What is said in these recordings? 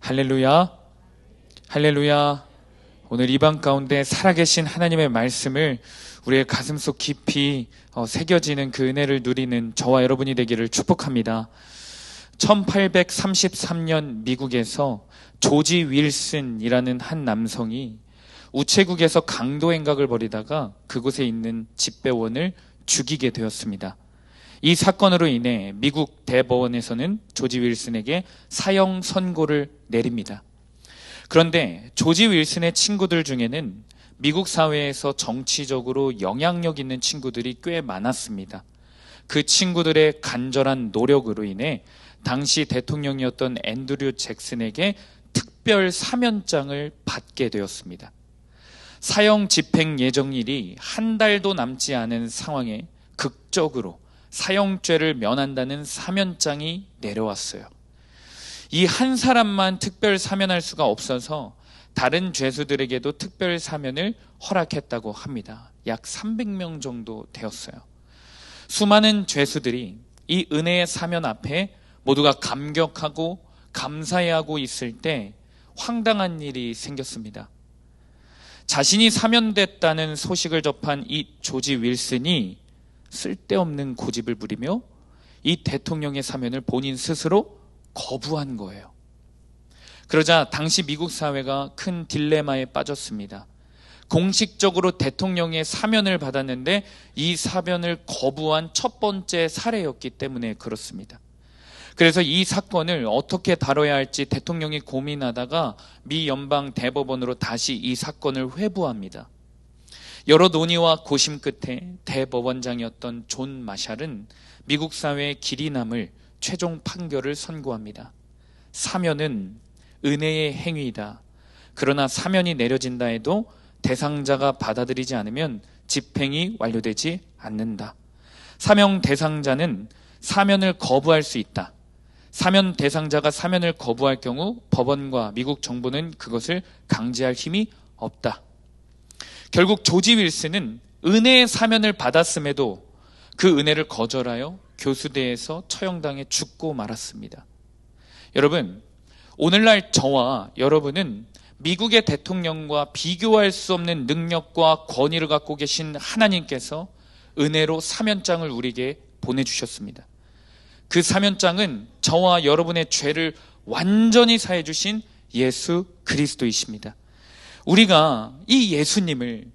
할렐루야, 할렐루야. 오늘 이 방 가운데 살아계신 하나님의 말씀을 우리의 가슴속 깊이 새겨지는 그 은혜를 누리는 저와 여러분이 되기를 축복합니다. 1833년 미국에서 조지 윌슨이라는 한 남성이 우체국에서 강도 행각을 벌이다가 그곳에 있는 집배원을 죽이게 되었습니다. 이 사건으로 인해 미국 대법원에서는 조지 윌슨에게 사형 선고를 내립니다. 그런데 조지 윌슨의 친구들 중에는 미국 사회에서 정치적으로 영향력 있는 친구들이 꽤 많았습니다. 그 친구들의 간절한 노력으로 인해 당시 대통령이었던 앤드류 잭슨에게 특별 사면장을 받게 되었습니다. 사형 집행 예정일이 한 달도 남지 않은 상황에 극적으로 사형죄를 면한다는 사면장이 내려왔어요. 이 한 사람만 특별 사면할 수가 없어서 다른 죄수들에게도 특별 사면을 허락했다고 합니다. 약 300명 정도 되었어요. 수많은 죄수들이 이 은혜의 사면 앞에 모두가 감격하고 감사해하고 있을 때 황당한 일이 생겼습니다. 자신이 사면됐다는 소식을 접한 이 조지 윌슨이 쓸데없는 고집을 부리며 이 대통령의 사면을 본인 스스로 거부한 거예요. 그러자 당시 미국 사회가 큰 딜레마에 빠졌습니다. 공식적으로 대통령의 사면을 받았는데 이 사면을 거부한 첫 번째 사례였기 때문에 그렇습니다. 그래서 이 사건을 어떻게 다뤄야 할지 대통령이 고민하다가 미 연방 대법원으로 다시 이 사건을 회부합니다. 여러 논의와 고심 끝에 대법원장이었던 존 마샬은 미국 사회의 길이 남을 최종 판결을 선고합니다. 사면은 은혜의 행위이다. 그러나 사면이 내려진다 해도 대상자가 받아들이지 않으면 집행이 완료되지 않는다. 사면 대상자는 사면을 거부할 수 있다. 사면 대상자가 사면을 거부할 경우 법원과 미국 정부는 그것을 강제할 힘이 없다. 결국 조지 윌슨은 은혜의 사면을 받았음에도 그 은혜를 거절하여 교수대에서 처형당해 죽고 말았습니다. 여러분, 오늘날 저와 여러분은 미국의 대통령과 비교할 수 없는 능력과 권위를 갖고 계신 하나님께서 은혜로 사면장을 우리에게 보내주셨습니다. 그 사면장은 저와 여러분의 죄를 완전히 사해 주신 예수 그리스도이십니다. 우리가 이 예수님을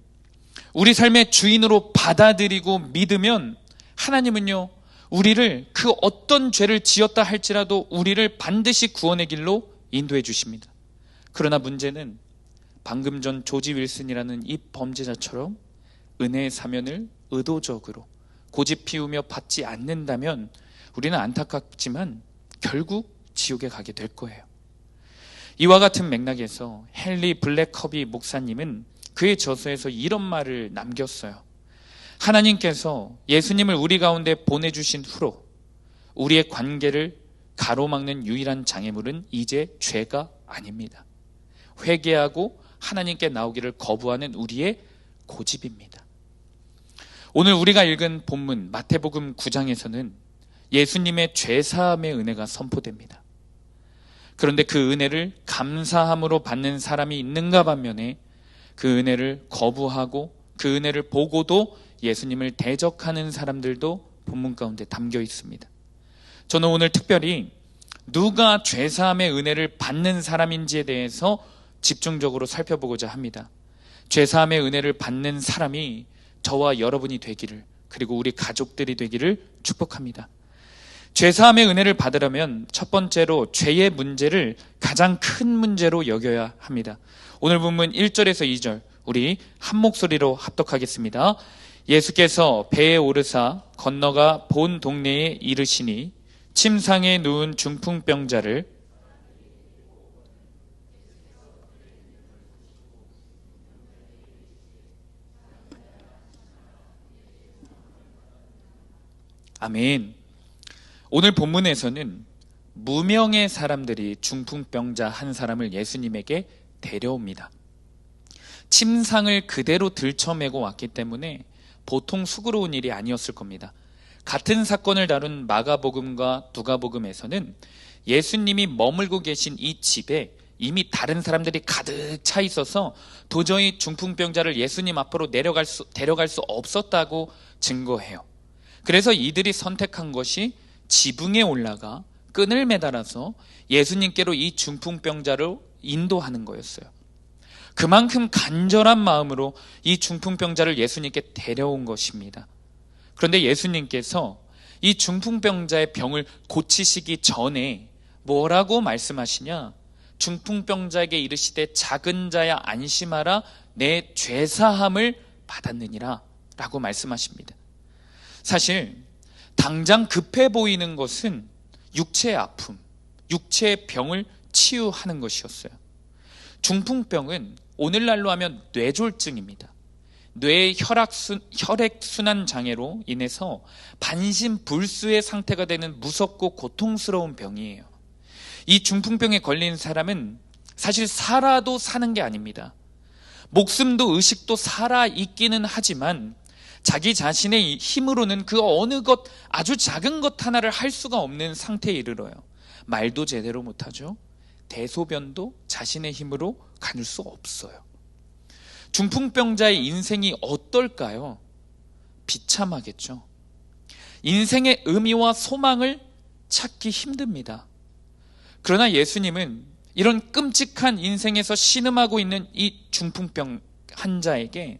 우리 삶의 주인으로 받아들이고 믿으면 하나님은요, 우리를 그 어떤 죄를 지었다 할지라도 우리를 반드시 구원의 길로 인도해 주십니다. 그러나 문제는 방금 전 조지 윌슨이라는 이 범죄자처럼 은혜의 사면을 의도적으로 고집 피우며 받지 않는다면 우리는 안타깝지만 결국 지옥에 가게 될 거예요. 이와 같은 맥락에서 헨리 블랙커비 목사님은 그의 저서에서 이런 말을 남겼어요. 하나님께서 예수님을 우리 가운데 보내주신 후로 우리의 관계를 가로막는 유일한 장애물은 이제 죄가 아닙니다. 회개하고 하나님께 나오기를 거부하는 우리의 고집입니다. 오늘 우리가 읽은 본문 마태복음 9장에서는 예수님의 죄사함의 은혜가 선포됩니다. 그런데 그 은혜를 감사함으로 받는 사람이 있는가 반면에 그 은혜를 거부하고 그 은혜를 보고도 예수님을 대적하는 사람들도 본문 가운데 담겨 있습니다. 저는 오늘 특별히 누가 죄사함의 은혜를 받는 사람인지에 대해서 집중적으로 살펴보고자 합니다. 죄사함의 은혜를 받는 사람이 저와 여러분이 되기를, 그리고 우리 가족들이 되기를 축복합니다. 죄사함의 은혜를 받으려면 첫 번째로 죄의 문제를 가장 큰 문제로 여겨야 합니다. 오늘 본문 1절에서 2절 우리 한 목소리로 합독하겠습니다. 예수께서 배에 오르사 건너가 본 동네에 이르시니 침상에 누운 중풍병자를 아멘. 오늘 본문에서는 무명의 사람들이 중풍병자 한 사람을 예수님에게 데려옵니다. 침상을 그대로 들쳐매고 왔기 때문에 보통 수고로운 일이 아니었을 겁니다. 같은 사건을 다룬 마가복음과 누가복음에서는 예수님이 머물고 계신 이 집에 이미 다른 사람들이 가득 차 있어서 도저히 중풍병자를 예수님 앞으로 데려갈 수 없었다고 증거해요. 그래서 이들이 선택한 것이 지붕에 올라가 끈을 매달아서 예수님께로 이 중풍병자를 인도하는 거였어요. 그만큼 간절한 마음으로 이 중풍병자를 예수님께 데려온 것입니다. 그런데 예수님께서 이 중풍병자의 병을 고치시기 전에 뭐라고 말씀하시냐? 중풍병자에게 이르시되 작은 자야 안심하라, 내 죄사함을 받았느니라 라고 말씀하십니다. 사실 당장 급해 보이는 것은 육체의 아픔, 육체의 병을 치유하는 것이었어요. 중풍병은 오늘날로 하면 뇌졸중입니다. 뇌의 혈액순환 장애로 인해서 반신불수의 상태가 되는 무섭고 고통스러운 병이에요. 이 중풍병에 걸린 사람은 사실 살아도 사는 게 아닙니다. 목숨도 의식도 살아있기는 하지만 자기 자신의 힘으로는 그 어느 것, 아주 작은 것 하나를 할 수가 없는 상태에 이르러요. 말도 제대로 못하죠. 대소변도 자신의 힘으로 가눌 수 없어요. 중풍병자의 인생이 어떨까요? 비참하겠죠. 인생의 의미와 소망을 찾기 힘듭니다. 그러나 예수님은 이런 끔찍한 인생에서 신음하고 있는 이 중풍병 환자에게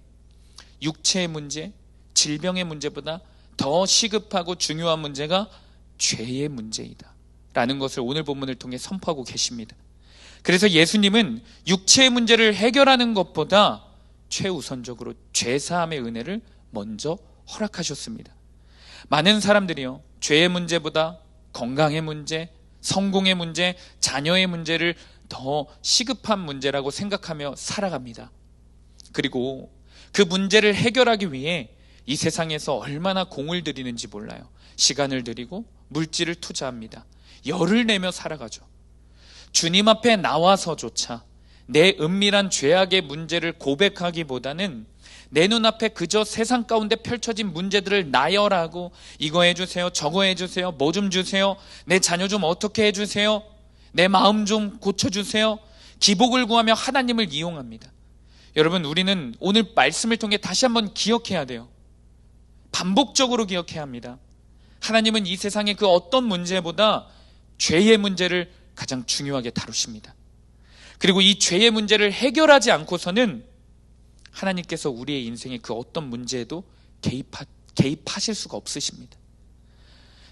육체의 문제, 질병의 문제보다 더 시급하고 중요한 문제가 죄의 문제이다 라는 것을 오늘 본문을 통해 선포하고 계십니다. 그래서 예수님은 육체의 문제를 해결하는 것보다 최우선적으로 죄사함의 은혜를 먼저 허락하셨습니다. 많은 사람들이요, 죄의 문제보다 건강의 문제, 성공의 문제, 자녀의 문제를 더 시급한 문제라고 생각하며 살아갑니다. 그리고 그 문제를 해결하기 위해 이 세상에서 얼마나 공을 들이는지 몰라요. 시간을 들이고 물질을 투자합니다. 열을 내며 살아가죠. 주님 앞에 나와서조차 내 은밀한 죄악의 문제를 고백하기보다는 내 눈앞에 그저 세상 가운데 펼쳐진 문제들을 나열하고 이거 해주세요, 저거 해주세요, 뭐 좀 주세요, 내 자녀 좀 어떻게 해주세요, 내 마음 좀 고쳐주세요, 기복을 구하며 하나님을 이용합니다. 여러분, 우리는 오늘 말씀을 통해 다시 한번 기억해야 돼요. 반복적으로 기억해야 합니다. 하나님은 이 세상의 그 어떤 문제보다 죄의 문제를 가장 중요하게 다루십니다. 그리고 이 죄의 문제를 해결하지 않고서는 하나님께서 우리의 인생의 그 어떤 문제에도 개입하실 수가 없으십니다.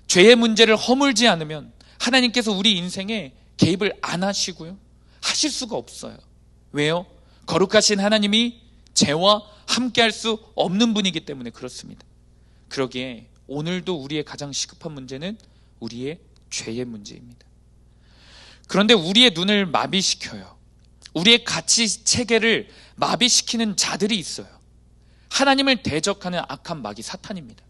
죄의 문제를 허물지 않으면 하나님께서 우리 인생에 개입을 안 하시고요, 하실 수가 없어요. 왜요? 거룩하신 하나님이 죄와 함께할 수 없는 분이기 때문에 그렇습니다. 그러기에 오늘도 우리의 가장 시급한 문제는 우리의 죄의 문제입니다. 그런데 우리의 눈을 마비시켜요. 우리의 가치 체계를 마비시키는 자들이 있어요. 하나님을 대적하는 악한 마귀 사탄입니다.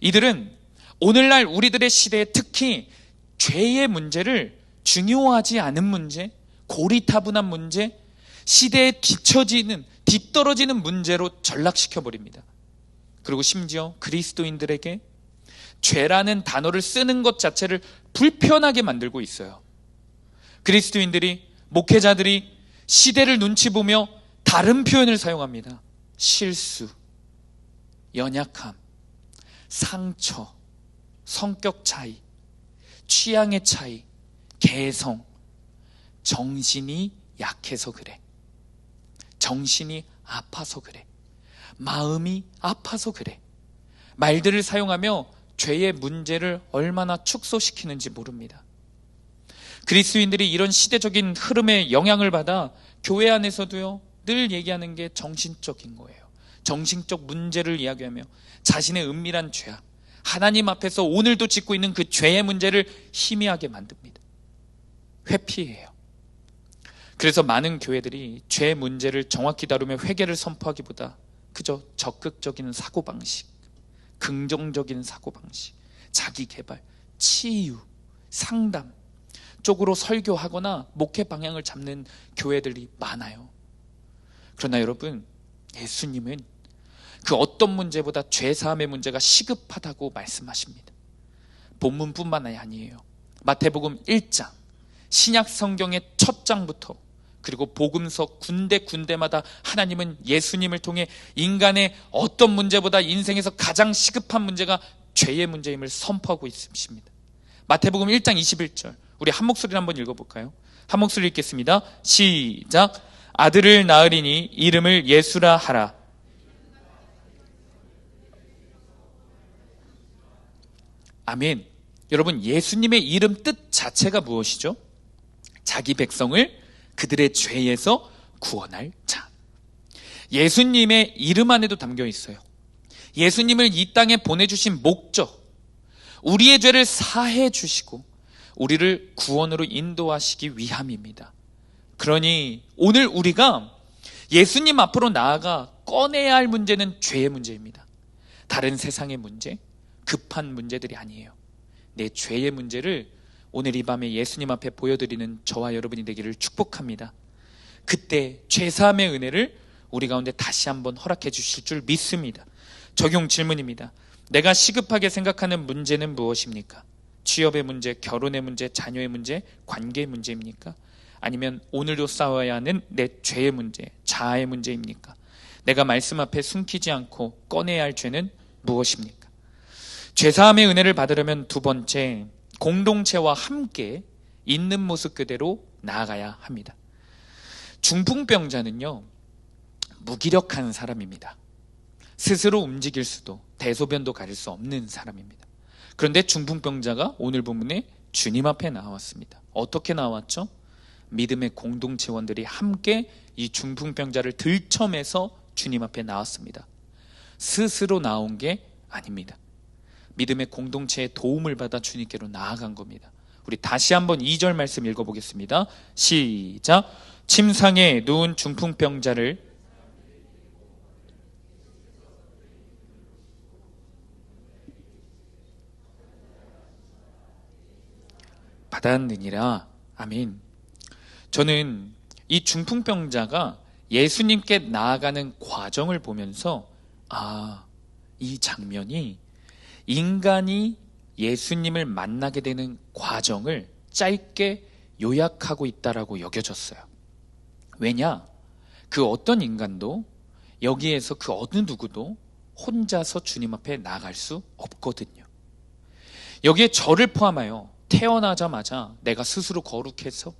이들은 오늘날 우리들의 시대에 특히 죄의 문제를 중요하지 않은 문제, 고리타분한 문제, 시대에 뒤떨어지는 문제로 전락시켜버립니다. 그리고 심지어 그리스도인들에게 죄라는 단어를 쓰는 것 자체를 불편하게 만들고 있어요. 그리스도인들이, 목회자들이 시대를 눈치 보며 다른 표현을 사용합니다. 실수, 연약함, 상처, 성격 차이, 취향의 차이, 개성, 정신이 약해서 그래, 정신이 아파서 그래, 마음이 아파서 그래, 말들을 사용하며 죄의 문제를 얼마나 축소시키는지 모릅니다. 그리스도인들이 이런 시대적인 흐름에 영향을 받아 교회 안에서도요, 늘 얘기하는 게 정신적인 거예요. 정신적 문제를 이야기하며 자신의 은밀한 죄악, 하나님 앞에서 오늘도 짓고 있는 그 죄의 문제를 희미하게 만듭니다. 회피해요. 그래서 많은 교회들이 죄 문제를 정확히 다루며 회개를 선포하기보다 그저 적극적인 사고방식, 긍정적인 사고방식, 자기개발, 치유, 상담 쪽으로 설교하거나 목회 방향을 잡는 교회들이 많아요. 그러나 여러분, 예수님은 그 어떤 문제보다 죄사함의 문제가 시급하다고 말씀하십니다. 본문뿐만 아니에요. 마태복음 1장 신약 성경의 첫 장부터 그리고 복음서 군데군데마다 하나님은 예수님을 통해 인간의 어떤 문제보다 인생에서 가장 시급한 문제가 죄의 문제임을 선포하고 있습니다. 마태복음 1장 21절 우리 한 목소리로 한번 읽어볼까요? 한 목소리 읽겠습니다. 시작. 아들을 낳으리니 이름을 예수라 하라. 아멘. 여러분, 예수님의 이름 뜻 자체가 무엇이죠? 자기 백성을 그들의 죄에서 구원할 자. 예수님의 이름 안에도 담겨 있어요. 예수님을 이 땅에 보내주신 목적, 우리의 죄를 사해 주시고 우리를 구원으로 인도하시기 위함입니다. 그러니 오늘 우리가 예수님 앞으로 나아가 꺼내야 할 문제는 죄의 문제입니다. 다른 세상의 문제, 급한 문제들이 아니에요. 내 죄의 문제를 오늘 이 밤에 예수님 앞에 보여드리는 저와 여러분이 되기를 축복합니다. 그때 죄사함의 은혜를 우리 가운데 다시 한번 허락해 주실 줄 믿습니다. 적용 질문입니다. 내가 시급하게 생각하는 문제는 무엇입니까? 취업의 문제, 결혼의 문제, 자녀의 문제, 관계의 문제입니까? 아니면 오늘도 싸워야 하는 내 죄의 문제, 자아의 문제입니까? 내가 말씀 앞에 숨기지 않고 꺼내야 할 죄는 무엇입니까? 죄사함의 은혜를 받으려면 두 번째, 공동체와 함께 있는 모습 그대로 나아가야 합니다. 중풍병자는요, 무기력한 사람입니다. 스스로 움직일 수도 대소변도 가릴 수 없는 사람입니다. 그런데 중풍병자가 오늘 본문에 주님 앞에 나왔습니다. 어떻게 나왔죠? 믿음의 공동체원들이 함께 이 중풍병자를 들쳐매서 주님 앞에 나왔습니다. 스스로 나온 게 아닙니다. 믿음의 공동체의 도움을 받아 주님께로 나아간 겁니다. 우리 다시 한번 2절 말씀 읽어보겠습니다. 시작. 침상에 누운 중풍병자를 받았느니라. 아멘. 저는 이 중풍병자가 예수님께 나아가는 과정을 보면서 이 장면이 인간이 예수님을 만나게 되는 과정을 짧게 요약하고 있다라고 여겨졌어요. 왜냐? 그 어떤 인간도 여기에서 그 어느 누구도 혼자서 주님 앞에 나아갈 수 없거든요. 여기에 저를 포함하여 태어나자마자 내가 스스로 거룩해서,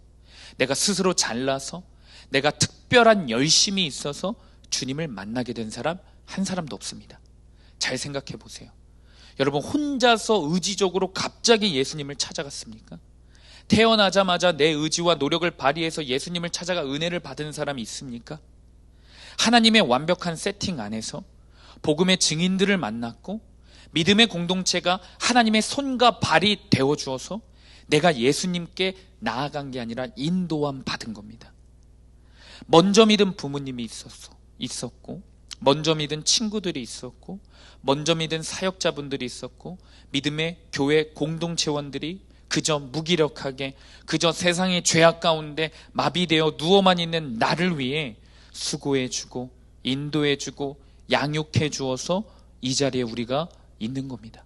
내가 스스로 잘나서, 내가 특별한 열심이 있어서 주님을 만나게 된 사람 한 사람도 없습니다. 잘 생각해 보세요. 여러분, 혼자서 의지적으로 갑자기 예수님을 찾아갔습니까? 태어나자마자 내 의지와 노력을 발휘해서 예수님을 찾아가 은혜를 받은 사람이 있습니까? 하나님의 완벽한 세팅 안에서 복음의 증인들을 만났고 믿음의 공동체가 하나님의 손과 발이 되어주어서 내가 예수님께 나아간 게 아니라 인도함 받은 겁니다. 먼저 믿은 부모님이 있었고, 먼저 믿은 친구들이 있었고, 먼저 믿은 사역자분들이 있었고, 믿음의 교회 공동체원들이 그저 무기력하게, 그저 세상의 죄악 가운데 마비되어 누워만 있는 나를 위해 수고해주고 인도해주고 양육해 주어서 이 자리에 우리가 있는 겁니다.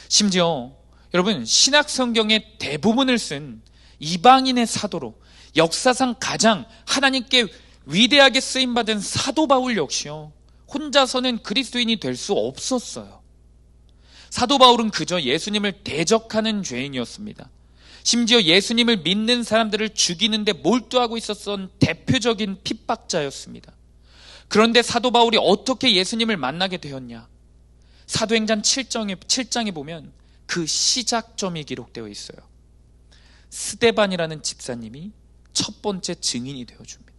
심지어 여러분, 신약 성경의 대부분을 쓴 이방인의 사도로 역사상 가장 하나님께 위대하게 쓰임받은 사도 바울 역시요, 혼자서는 그리스도인이 될 수 없었어요. 사도 바울은 그저 예수님을 대적하는 죄인이었습니다. 심지어 예수님을 믿는 사람들을 죽이는데 몰두하고 있었던 대표적인 핍박자였습니다. 그런데 사도 바울이 어떻게 예수님을 만나게 되었냐? 사도행전 7장에 보면 그 시작점이 기록되어 있어요. 스데반이라는 집사님이 첫 번째 증인이 되어줍니다.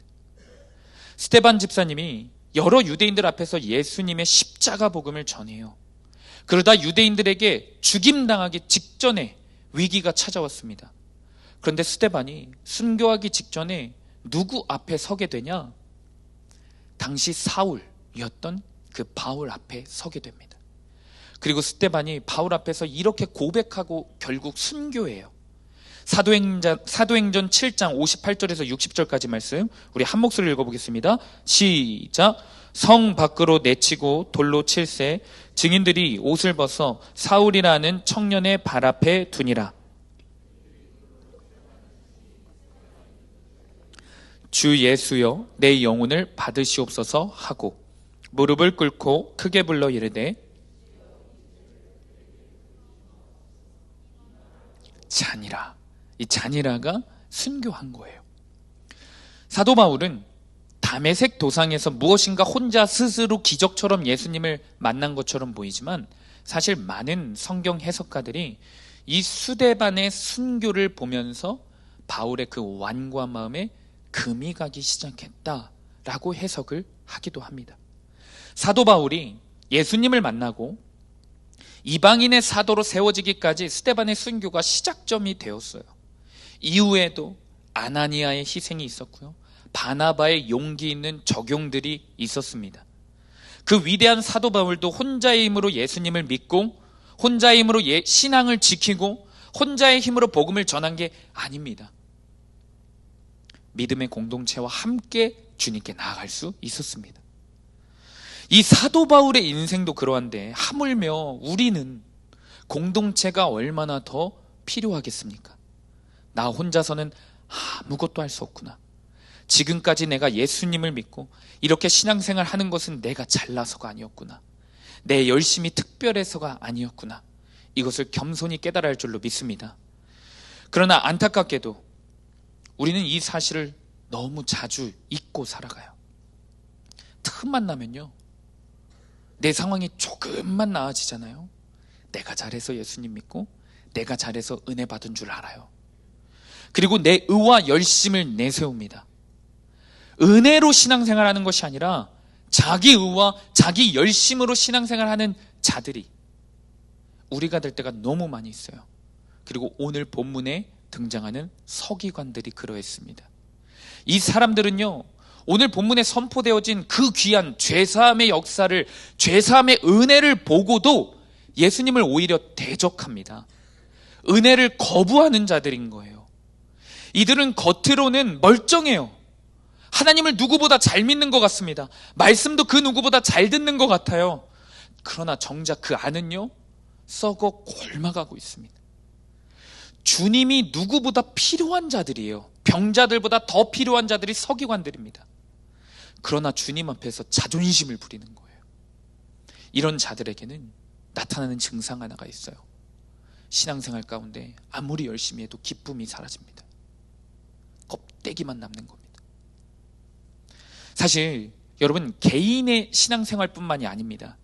스데반 집사님이 여러 유대인들 앞에서 예수님의 십자가 복음을 전해요. 그러다 유대인들에게 죽임당하기 직전에 위기가 찾아왔습니다. 그런데 스데반이 순교하기 직전에 누구 앞에 서게 되냐? 당시 사울이었던 그 바울 앞에 서게 됩니다. 그리고 스데반이 바울 앞에서 이렇게 고백하고 결국 순교해요. 사도행전 7장 58절에서 60절까지 말씀 우리 한 목소리로 읽어보겠습니다. 시작. 성 밖으로 내치고 돌로 칠세 증인들이 옷을 벗어 사울이라는 청년의 발 앞에 두니라. 주 예수여 내 영혼을 받으시옵소서 하고 무릎을 꿇고 크게 불러 이르되 자니라. 이 자니라가 순교한 거예요. 사도 바울은 다메섹 도상에서 무엇인가 혼자 스스로 기적처럼 예수님을 만난 것처럼 보이지만 사실 많은 성경 해석가들이 이 스데반의 순교를 보면서 바울의 그 완고한 마음에 금이 가기 시작했다라고 해석을 하기도 합니다. 사도 바울이 예수님을 만나고 이방인의 사도로 세워지기까지 스데반의 순교가 시작점이 되었어요. 이후에도 아나니아의 희생이 있었고요, 바나바의 용기 있는 적용들이 있었습니다. 그 위대한 사도 바울도 혼자의 힘으로 예수님을 믿고 혼자의 힘으로 신앙을 지키고 혼자의 힘으로 복음을 전한 게 아닙니다. 믿음의 공동체와 함께 주님께 나아갈 수 있었습니다. 이 사도 바울의 인생도 그러한데 하물며 우리는 공동체가 얼마나 더 필요하겠습니까? 나 혼자서는 아무것도 할 수 없구나. 지금까지 내가 예수님을 믿고 이렇게 신앙생활 하는 것은 내가 잘나서가 아니었구나. 내 열심이 특별해서가 아니었구나. 이것을 겸손히 깨달아야 할 줄로 믿습니다. 그러나 안타깝게도 우리는 이 사실을 너무 자주 잊고 살아가요. 틈만 나면요, 내 상황이 조금만 나아지잖아요. 내가 잘해서 예수님 믿고 내가 잘해서 은혜 받은 줄 알아요. 그리고 내 의와 열심을 내세웁니다. 은혜로 신앙생활하는 것이 아니라 자기 의와 자기 열심으로 신앙생활하는 자들이 우리가 될 때가 너무 많이 있어요. 그리고 오늘 본문에 등장하는 서기관들이 그러했습니다. 이 사람들은요, 오늘 본문에 선포되어진 그 귀한 죄사함의 역사를, 죄사함의 은혜를 보고도 예수님을 오히려 대적합니다. 은혜를 거부하는 자들인 거예요. 이들은 겉으로는 멀쩡해요. 하나님을 누구보다 잘 믿는 것 같습니다. 말씀도 그 누구보다 잘 듣는 것 같아요. 그러나 정작 그 안은요, 썩어 곪아가고 있습니다. 주님이 누구보다 필요한 자들이에요. 병자들보다 더 필요한 자들이 서기관들입니다. 그러나 주님 앞에서 자존심을 부리는 거예요. 이런 자들에게는 나타나는 증상 하나가 있어요. 신앙생활 가운데 아무리 열심히 해도 기쁨이 사라집니다. 껍데기만 남는 겁니다. 사실 여러분, 개인의 신앙생활뿐만이 아닙니다.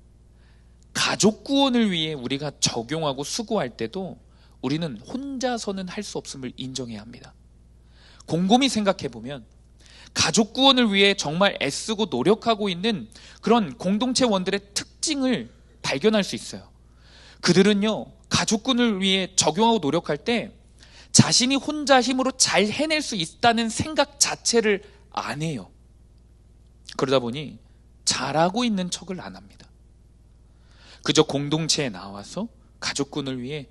가족 구원을 위해 우리가 적용하고 수고할 때도 우리는 혼자서는 할 수 없음을 인정해야 합니다. 곰곰이 생각해보면 가족 구원을 위해 정말 애쓰고 노력하고 있는 그런 공동체원들의 특징을 발견할 수 있어요. 그들은요, 가족 구원을 위해 적용하고 노력할 때 자신이 혼자 힘으로 잘 해낼 수 있다는 생각 자체를 안 해요. 그러다 보니 잘하고 있는 척을 안 합니다. 그저 공동체에 나와서 가족군을 위해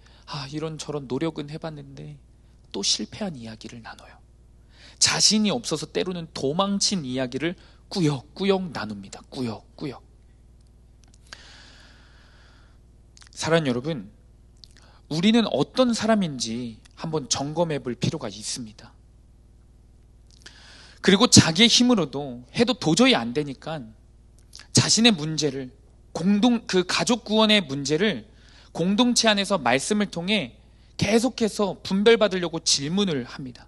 이런저런 노력은 해봤는데 또 실패한 이야기를 나눠요. 자신이 없어서 때로는 도망친 이야기를 꾸역꾸역 나눕니다. 꾸역꾸역. 사랑하는 여러분, 우리는 어떤 사람인지 한번 점검해 볼 필요가 있습니다. 그리고 자기의 힘으로도 해도 도저히 안 되니까 자신의 문제를, 그 가족 구원의 문제를 공동체 안에서 말씀을 통해 계속해서 분별받으려고 질문을 합니다.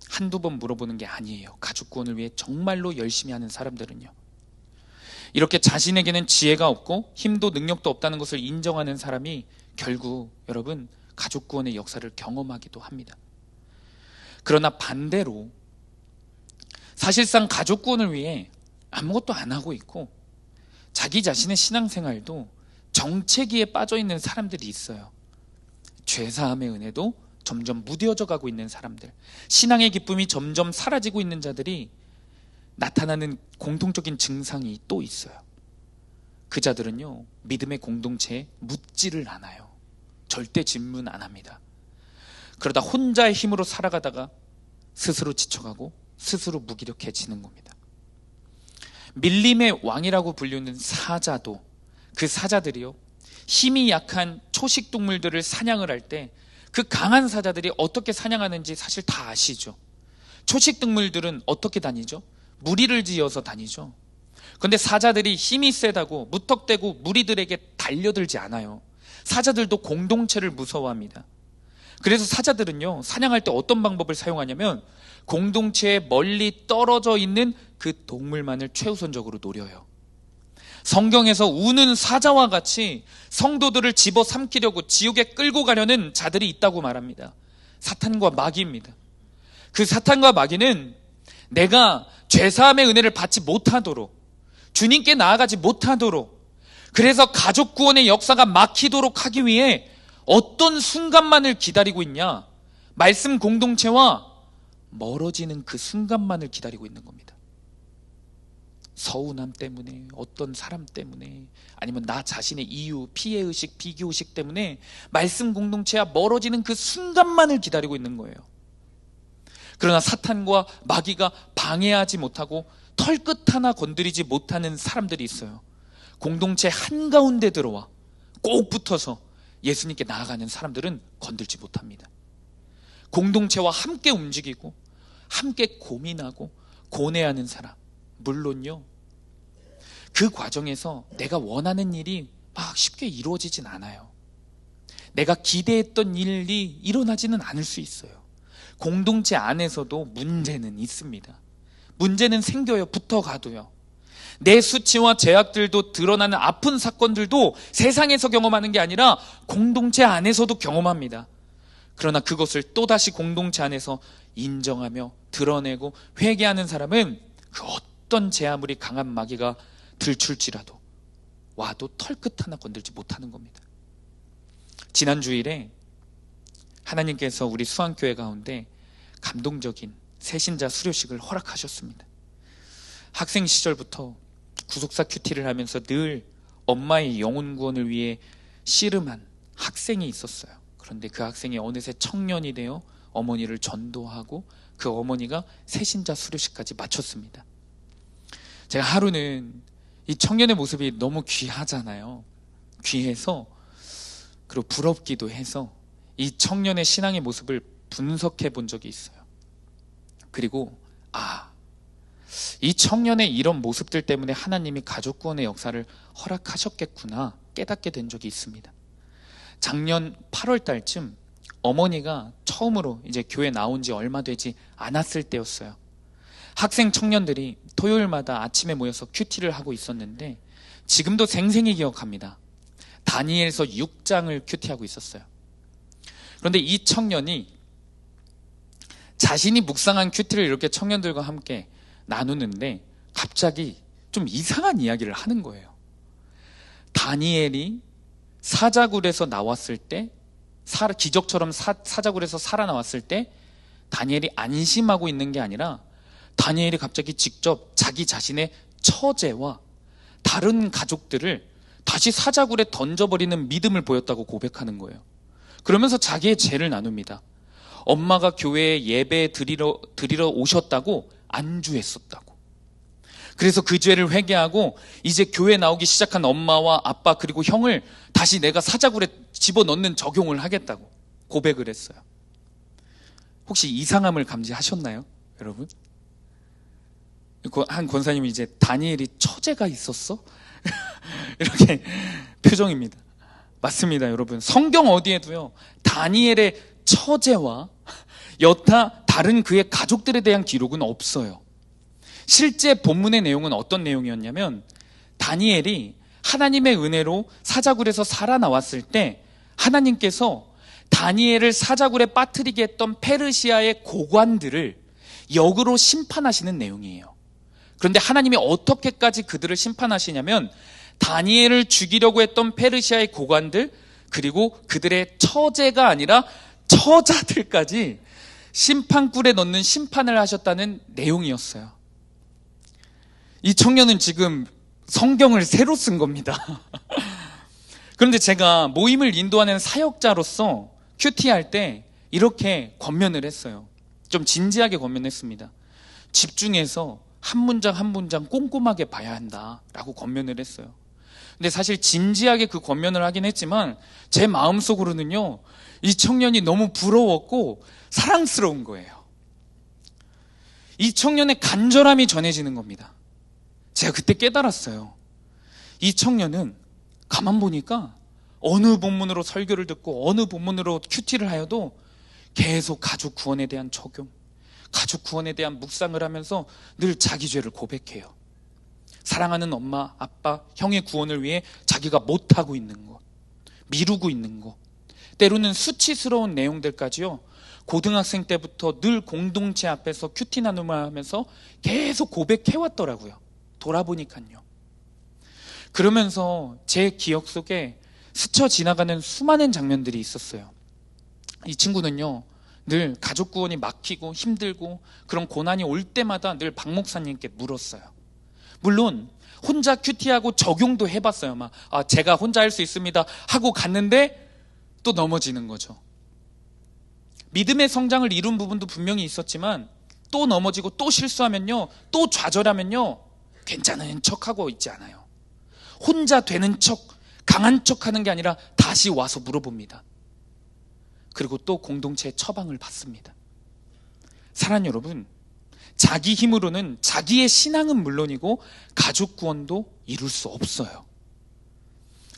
한두 번 물어보는 게 아니에요. 가족 구원을 위해 정말로 열심히 하는 사람들은요. 이렇게 자신에게는 지혜가 없고 힘도 능력도 없다는 것을 인정하는 사람이 결국 여러분 가족 구원의 역사를 경험하기도 합니다. 그러나 반대로 사실상 가족 구원을 위해 아무것도 안 하고 있고 자기 자신의 신앙생활도 정체기에 빠져 있는 사람들이 있어요. 죄사함의 은혜도 점점 무뎌져 가고 있는 사람들, 신앙의 기쁨이 점점 사라지고 있는 자들이 나타나는 공통적인 증상이 또 있어요. 그 자들은요, 믿음의 공동체에 묻지를 않아요. 절대 질문 안 합니다. 그러다 혼자의 힘으로 살아가다가 스스로 지쳐가고 스스로 무기력해지는 겁니다. 밀림의 왕이라고 불리는 사자도, 그 사자들이요, 힘이 약한 초식 동물들을 사냥을 할 때 그 강한 사자들이 어떻게 사냥하는지 사실 다 아시죠. 초식 동물들은 어떻게 다니죠? 무리를 지어서 다니죠. 그런데 사자들이 힘이 세다고 무턱대고 무리들에게 달려들지 않아요. 사자들도 공동체를 무서워합니다. 그래서 사자들은요, 사냥할 때 어떤 방법을 사용하냐면 공동체에 멀리 떨어져 있는 그 동물만을 최우선적으로 노려요. 성경에서 우는 사자와 같이 성도들을 집어삼키려고 지옥에 끌고 가려는 자들이 있다고 말합니다. 사탄과 마귀입니다. 그 사탄과 마귀는 내가 죄사함의 은혜를 받지 못하도록, 주님께 나아가지 못하도록, 그래서 가족 구원의 역사가 막히도록 하기 위해 어떤 순간만을 기다리고 있냐? 말씀 공동체와 멀어지는 그 순간만을 기다리고 있는 겁니다. 서운함 때문에, 어떤 사람 때문에, 아니면 나 자신의 이유, 피해의식, 비교의식 때문에 말씀 공동체와 멀어지는 그 순간만을 기다리고 있는 거예요. 그러나 사탄과 마귀가 방해하지 못하고 털끝 하나 건드리지 못하는 사람들이 있어요. 공동체 한가운데 들어와 꼭 붙어서 예수님께 나아가는 사람들은 건들지 못합니다. 공동체와 함께 움직이고 함께 고민하고 고뇌하는 사람, 물론요, 그 과정에서 내가 원하는 일이 막 쉽게 이루어지진 않아요. 내가 기대했던 일이 일어나지는 않을 수 있어요. 공동체 안에서도 문제는 있습니다. 문제는 생겨요. 붙어가도요. 내 수치와 제약들도 드러나는 아픈 사건들도 세상에서 경험하는 게 아니라 공동체 안에서도 경험합니다. 그러나 그것을 또다시 공동체 안에서 인정하며 드러내고 회개하는 사람은 그 어떤 제 아무리 강한 마귀가 들출지라도 와도 털끝 하나 건들지 못하는 겁니다. 지난 주일에 하나님께서 우리 수안교회 가운데 감동적인 새신자 수료식을 허락하셨습니다. 학생 시절부터 구속사 큐티를 하면서 늘 엄마의 영혼 구원을 위해 씨름한 학생이 있었어요. 그런데 그 학생이 어느새 청년이 되어 어머니를 전도하고 그 어머니가 새신자 수료식까지 마쳤습니다. 제가 하루는 이 청년의 모습이 너무 귀하잖아요. 귀해서, 그리고 부럽기도 해서 이 청년의 신앙의 모습을 분석해 본 적이 있어요. 그리고 이 청년의 이런 모습들 때문에 하나님이 가족 구원의 역사를 허락하셨겠구나 깨닫게 된 적이 있습니다. 작년 8월 달쯤 어머니가 처음으로 이제 교회 나온 지 얼마 되지 않았을 때였어요. 학생 청년들이 토요일마다 아침에 모여서 큐티를 하고 있었는데 지금도 생생히 기억합니다. 다니엘서 6장을 큐티하고 있었어요. 그런데 이 청년이 자신이 묵상한 큐티를 이렇게 청년들과 함께 나누는데 갑자기 좀 이상한 이야기를 하는 거예요. 다니엘이 사자굴에서 나왔을 때, 기적처럼 사자굴에서 살아나왔을 때 다니엘이 안심하고 있는 게 아니라 다니엘이 갑자기 직접 자기 자신의 처제와 다른 가족들을 다시 사자굴에 던져버리는 믿음을 보였다고 고백하는 거예요. 그러면서 자기의 죄를 나눕니다. 엄마가 교회에 예배 드리러 오셨다고 안주했었다고. 그래서 그 죄를 회개하고 이제 교회 나오기 시작한 엄마와 아빠 그리고 형을 다시 내가 사자굴에 집어넣는 적용을 하겠다고 고백을 했어요. 혹시 이상함을 감지하셨나요, 여러분? 한 권사님이 이제 다니엘이 처제가 있었어? 이렇게 표정입니다. 맞습니다, 여러분. 성경 어디에도요, 다니엘의 처제와 여타 다른 그의 가족들에 대한 기록은 없어요. 실제 본문의 내용은 어떤 내용이었냐면 다니엘이 하나님의 은혜로 사자굴에서 살아나왔을 때 하나님께서 다니엘을 사자굴에 빠뜨리게 했던 페르시아의 고관들을 역으로 심판하시는 내용이에요. 그런데 하나님이 어떻게까지 그들을 심판하시냐면 다니엘을 죽이려고 했던 페르시아의 고관들 그리고 그들의 처제가 아니라 처자들까지 심판꿀에 넣는 심판을 하셨다는 내용이었어요. 이 청년은 지금 성경을 새로 쓴 겁니다. 그런데 제가 모임을 인도하는 사역자로서 큐티할 때 이렇게 권면을 했어요. 좀 진지하게 권면했습니다. 집중해서 한 문장 한 문장 꼼꼼하게 봐야 한다라고 권면을 했어요. 근데 사실 진지하게 그 권면을 하긴 했지만 제 마음속으로는요, 이 청년이 너무 부러웠고 사랑스러운 거예요. 이 청년의 간절함이 전해지는 겁니다. 제가 그때 깨달았어요. 이 청년은 가만 보니까 어느 본문으로 설교를 듣고 어느 본문으로 큐티를 하여도 계속 가족 구원에 대한 적용, 가족 구원에 대한 묵상을 하면서 늘 자기 죄를 고백해요. 사랑하는 엄마, 아빠, 형의 구원을 위해 자기가 못하고 있는 것, 미루고 있는 것, 때로는 수치스러운 내용들까지요. 고등학생 때부터 늘 공동체 앞에서 큐티 나눔을 하면서 계속 고백해왔더라고요. 돌아보니까요. 그러면서 제 기억 속에 스쳐 지나가는 수많은 장면들이 있었어요. 이 친구는요, 늘 가족 구원이 막히고 힘들고 그런 고난이 올 때마다 늘 박 목사님께 물었어요. 물론 혼자 큐티하고 적용도 해봤어요. 제가 혼자 할 수 있습니다 하고 갔는데 또 넘어지는 거죠. 믿음의 성장을 이룬 부분도 분명히 있었지만 또 넘어지고 또 실수하면요, 또 좌절하면요, 괜찮은 척하고 있지 않아요. 혼자 되는 척, 강한 척하는 게 아니라 다시 와서 물어봅니다. 그리고 또 공동체의 처방을 받습니다. 사랑하는 여러분, 자기 힘으로는 자기의 신앙은 물론이고 가족 구원도 이룰 수 없어요.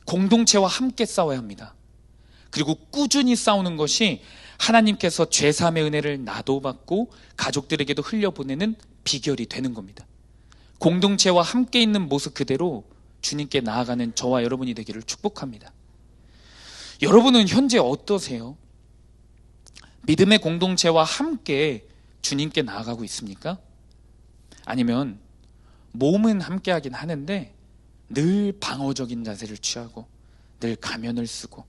공동체와 함께 싸워야 합니다. 그리고 꾸준히 싸우는 것이 하나님께서 죄사함의 은혜를 나도 받고 가족들에게도 흘려보내는 비결이 되는 겁니다. 공동체와 함께 있는 모습 그대로 주님께 나아가는 저와 여러분이 되기를 축복합니다. 여러분은 현재 어떠세요? 믿음의 공동체와 함께 주님께 나아가고 있습니까? 아니면 몸은 함께하긴 하는데 늘 방어적인 자세를 취하고 늘 가면을 쓰고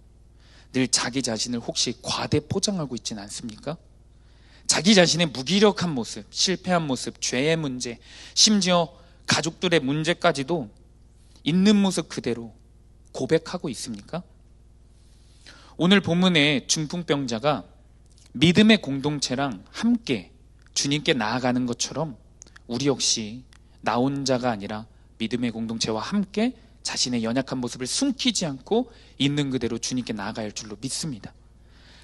늘 자기 자신을 혹시 과대 포장하고 있지는 않습니까? 자기 자신의 무기력한 모습, 실패한 모습, 죄의 문제, 심지어 가족들의 문제까지도 있는 모습 그대로 고백하고 있습니까? 오늘 본문의 중풍병자가 믿음의 공동체랑 함께 주님께 나아가는 것처럼 우리 역시 나 혼자가 아니라 믿음의 공동체와 함께 자신의 연약한 모습을 숨기지 않고 있는 그대로 주님께 나아갈 줄로 믿습니다.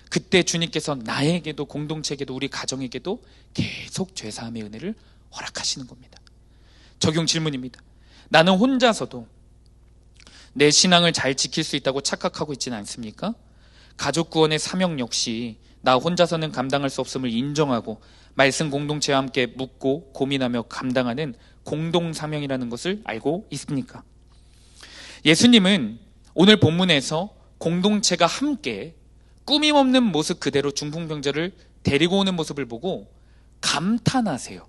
그때 주님께서 나에게도 공동체에게도 우리 가정에게도 계속 죄사함의 은혜를 허락하시는 겁니다. 적용 질문입니다. 나는 혼자서도 내 신앙을 잘 지킬 수 있다고 착각하고 있지는 않습니까? 가족 구원의 사명 역시 나 혼자서는 감당할 수 없음을 인정하고 말씀 공동체와 함께 묻고 고민하며 감당하는 공동 사명이라는 것을 알고 있습니까? 예수님은 오늘 본문에서 공동체가 함께 꾸밈없는 모습 그대로 중풍병자를 데리고 오는 모습을 보고 감탄하세요.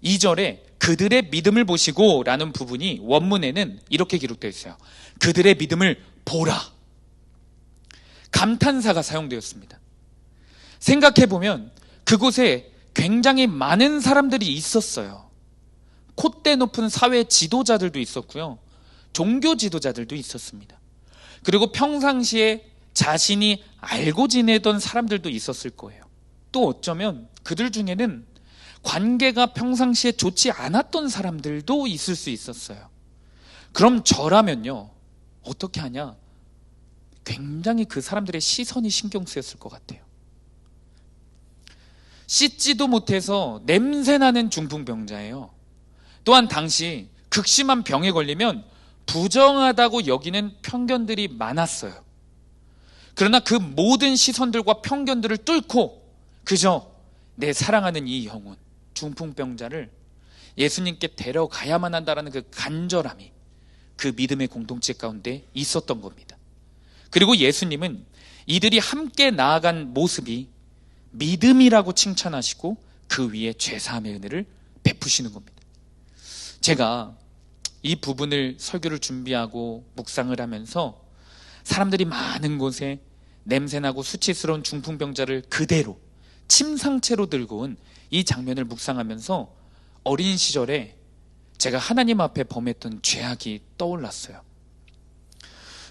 2절에 그들의 믿음을 보시고 라는 부분이 원문에는 이렇게 기록되어 있어요. 그들의 믿음을 보라. 감탄사가 사용되었습니다. 생각해보면 그곳에 굉장히 많은 사람들이 있었어요. 콧대 높은 사회 지도자들도 있었고요. 종교 지도자들도 있었습니다. 그리고 평상시에 자신이 알고 지내던 사람들도 있었을 거예요. 또 어쩌면 그들 중에는 관계가 평상시에 좋지 않았던 사람들도 있을 수 있었어요. 그럼 저라면요, 어떻게 하냐? 굉장히 그 사람들의 시선이 신경 쓰였을 것 같아요. 씻지도 못해서 냄새나는 중풍병자예요. 또한 당시 극심한 병에 걸리면 부정하다고 여기는 편견들이 많았어요. 그러나 그 모든 시선들과 편견들을 뚫고 그저 내 사랑하는 이 영혼, 중풍병자를 예수님께 데려가야만 한다는 그 간절함이 그 믿음의 공동체 가운데 있었던 겁니다. 그리고 예수님은 이들이 함께 나아간 모습이 믿음이라고 칭찬하시고 그 위에 죄사함의 은혜를 베푸시는 겁니다. 제가 이 부분을 설교를 준비하고 묵상을 하면서 사람들이 많은 곳에 냄새나고 수치스러운 중풍병자를 그대로 침상채로 들고 온 이 장면을 묵상하면서 어린 시절에 제가 하나님 앞에 범했던 죄악이 떠올랐어요.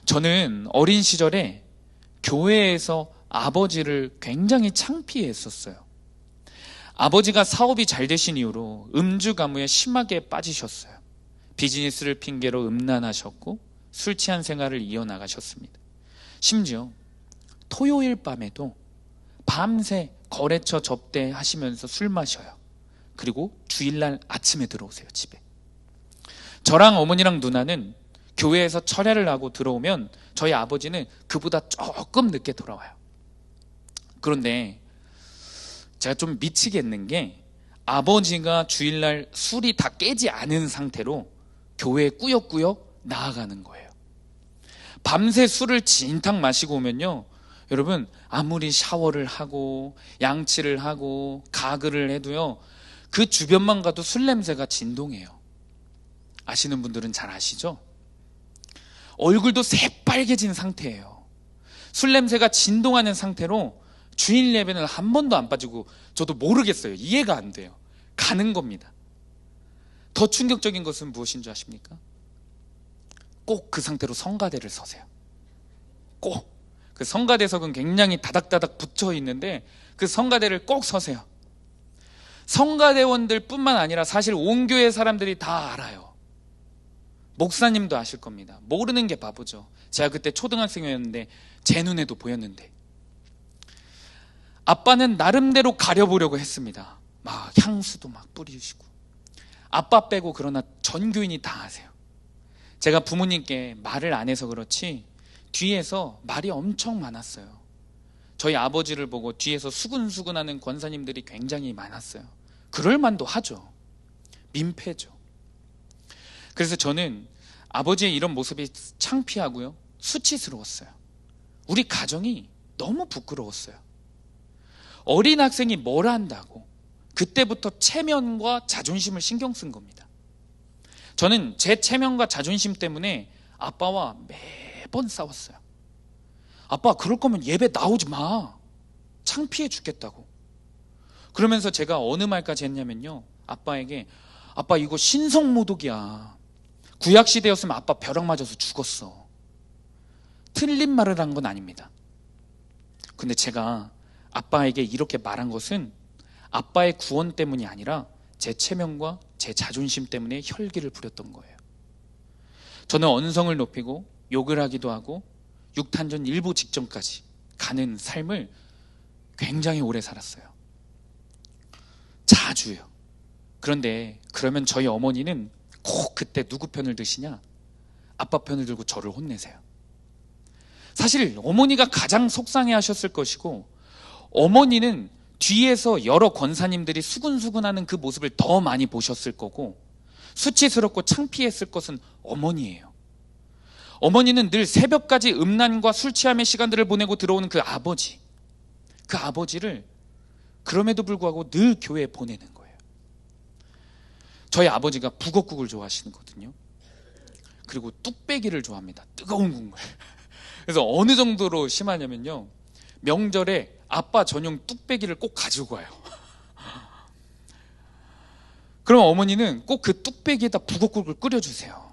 저는 어린 시절에 교회에서 아버지를 굉장히 창피했었어요. 아버지가 사업이 잘 되신 이후로 음주 가무에 심하게 빠지셨어요. 비즈니스를 핑계로 음란하셨고 술 취한 생활을 이어나가셨습니다. 심지어 토요일 밤에도 밤새 거래처 접대하시면서 술 마셔요. 그리고 주일날 아침에 들어오세요, 집에. 저랑 어머니랑 누나는 교회에서 철야를 하고 들어오면 저희 아버지는 그보다 조금 늦게 돌아와요. 그런데 제가 좀 미치겠는 게 아버지가 주일날 술이 다 깨지 않은 상태로 교회에 꾸역꾸역 나아가는 거예요. 밤새 술을 진탕 마시고 오면요, 여러분, 아무리 샤워를 하고 양치를 하고 가글을 해도요, 그 주변만 가도 술 냄새가 진동해요. 아시는 분들은 잘 아시죠? 얼굴도 새빨개진 상태예요. 술 냄새가 진동하는 상태로 주일 예배는 한 번도 안 빠지고, 저도 모르겠어요. 이해가 안 돼요. 가는 겁니다. 더 충격적인 것은 무엇인 줄 아십니까? 꼭 그 상태로 성가대를 서세요. 꼭. 그 성가대석은 굉장히 다닥다닥 붙어 있는데 그 성가대를 꼭 서세요. 성가대원들 뿐만 아니라 사실 온 교회 사람들이 다 알아요. 목사님도 아실 겁니다. 모르는 게 바보죠. 제가 그때 초등학생이었는데 제 눈에도 보였는데, 아빠는 나름대로 가려보려고 했습니다. 막 향수도 막 뿌리시고. 아빠 빼고 그러나 전 교인이 다 아세요. 제가 부모님께 말을 안 해서 그렇지 뒤에서 말이 엄청 많았어요. 저희 아버지를 보고 뒤에서 수근수근하는 권사님들이 굉장히 많았어요. 그럴 만도 하죠. 민폐죠. 그래서 저는 아버지의 이런 모습이 창피하고요, 수치스러웠어요. 우리 가정이 너무 부끄러웠어요. 어린 학생이 뭘 한다고 그때부터 체면과 자존심을 신경 쓴 겁니다. 저는 제 체면과 자존심 때문에 아빠와 매번 싸웠어요. 아빠, 그럴 거면 예배 나오지 마. 창피해 죽겠다고. 그러면서 제가 어느 말까지 했냐면요, 아빠에게, 아빠 이거 신성모독이야. 구약시대였으면 아빠 벼락 맞아서 죽었어. 틀린 말을 한 건 아닙니다. 근데 제가 아빠에게 이렇게 말한 것은 아빠의 구원 때문이 아니라 제 체면과 제 자존심 때문에 혈기를 부렸던 거예요. 저는 언성을 높이고 욕을 하기도 하고 육탄전 일부 직전까지 가는 삶을 굉장히 오래 살았어요. 자주요. 그런데 그러면 저희 어머니는 꼭 그때 누구 편을 드시냐? 아빠 편을 들고 저를 혼내세요. 사실 어머니가 가장 속상해 하셨을 것이고, 어머니는 뒤에서 여러 권사님들이 수근수근하는 그 모습을 더 많이 보셨을 거고, 수치스럽고 창피했을 것은 어머니예요. 어머니는 늘 새벽까지 음란과 술 취함의 시간들을 보내고 들어오는 그 아버지를 그럼에도 불구하고 늘 교회에 보내는 거예요. 저희 아버지가 북엇국을 좋아하시거든요. 그리고 뚝배기를 좋아합니다. 뜨거운 국물. 그래서 어느 정도로 심하냐면요, 명절에 아빠 전용 뚝배기를 꼭 가지고 와요. 그럼 어머니는 꼭 그 뚝배기에다 북엇국을 끓여주세요.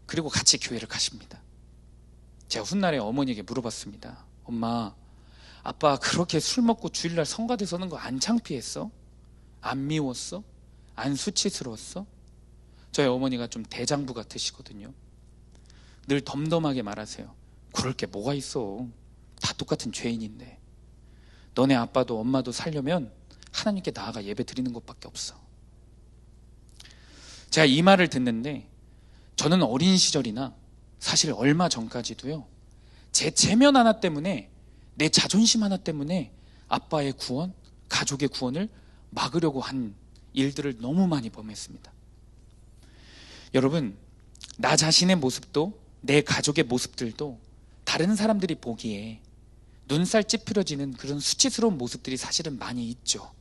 그리고 같이 교회를 가십니다. 제가 훗날에 어머니에게 물어봤습니다. 엄마, 아빠 그렇게 술 먹고 주일날 성가대 서는 거 안 창피했어? 안 미웠어? 안 수치스러웠어? 저희 어머니가 좀 대장부 같으시거든요. 늘 덤덤하게 말하세요. 그럴 게 뭐가 있어. 다 똑같은 죄인인데. 너네 아빠도 엄마도 살려면 하나님께 나아가 예배 드리는 것밖에 없어. 제가 이 말을 듣는데, 저는 어린 시절이나 사실 얼마 전까지도요, 제 체면 하나 때문에, 내 자존심 하나 때문에 아빠의 구원, 가족의 구원을 막으려고 한 일들을 너무 많이 범했습니다. 여러분, 나 자신의 모습도 내 가족의 모습들도 다른 사람들이 보기에 눈살 찌푸려지는 그런 수치스러운 모습들이 사실은 많이 있죠.